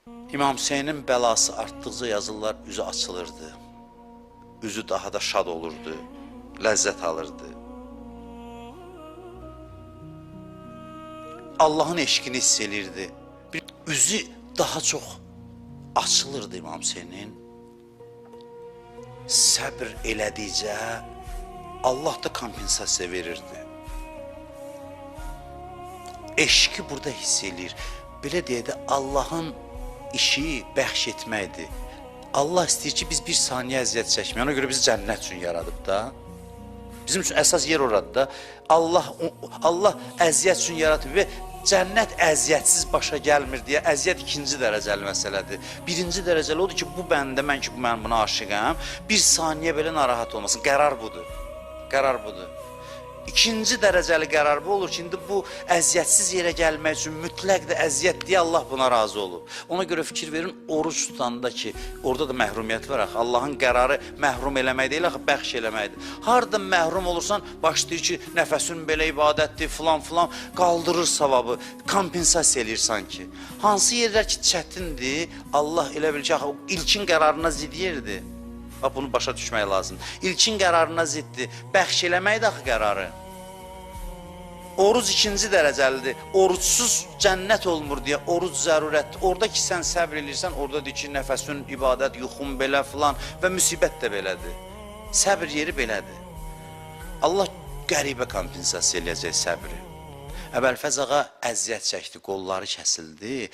İmam Hüseynin bəlası artdıqca yazılar üzü açılırdı. Üzü daha da şad olurdu, ləzzət alırdı. Allahın eşqini hiss elirdi. Üzü daha çox açılırdı İmam Hüseynin. Səbr elədikcə Allah da kompensasiya verirdi. Eşqi burada hiss eləyir. Belə deyək də Allahın işi bəxş etməkdir. Allah istəyir ki, biz bir saniyə əziyyət çəkməyək. Ona görə bizi cənnət üçün yaradıb da. Bizim üçün əsas yer oradır da. Allah əziyyət üçün yaratıb və cənnət əziyyətsiz başa gəlmir deyə əziyyət ikinci dərəcəli məsələdir. Birinci dərəcəli odur ki, bu bəndə mən ki, mən buna aşıqam, bir saniyə belə narahat olmasın. Qərar budur. Qərar budur. İkinci dərəcəli qərar bu olur ki, indi bu əziyyətsiz yerə gəlmək üçün mütləq də əziyyət deyə Allah buna razı olub. Ona görə fikir verin, oruç tutanda ki, orada da məhrumiyyət var axı. Allahın qərarı məhrum eləmək deyil, axı bəxş eləməkdir. Harada məhrum olursan, başlayır ki, nəfəsin belə ibadətdir, filan, qaldırır savabı, kompensasiya eləyir sanki. Hansı yerlər ki, çətindir, Allah elə bilir ki, axı, ilkin qərarına zid yerdir. Bunu başa düşmək lazım. İlkin qərarına ziddir. Bəxş eləmək də axı qərarı. Oruc ikinci dərəcəlidir. Oruçsuz cənnət olmur deyə oruc zərurətdir. Orada ki, sən səbr edirsən, orada deyir ki, nəfəsin, ibadət, yuxun belə filan və müsibət də belədir. Səbr yeri belədir. Allah qəribə kompensasiya eləyəcək səbri. Əbəlfəz ağa əziyyət çəkdi, qolları kəsildi.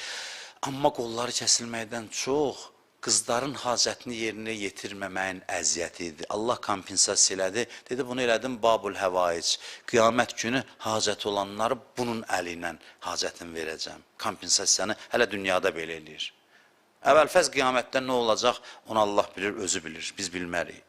Amma qolları kəsilməkdən çox qızların hacətini yerinə yetirməməyin əziyyəti idi. Allah kompensasiya elədi. Dedi, bunu elədim babul həvaic. Qiyamət günü hacət olanları bunun əli ilə hacətini verəcəm. Kompensasiyanı hələ dünyada belə eləyir. Əvvəlfəz qiyamətdə nə olacaq, onu Allah bilir, özü bilir. Biz bilmərik.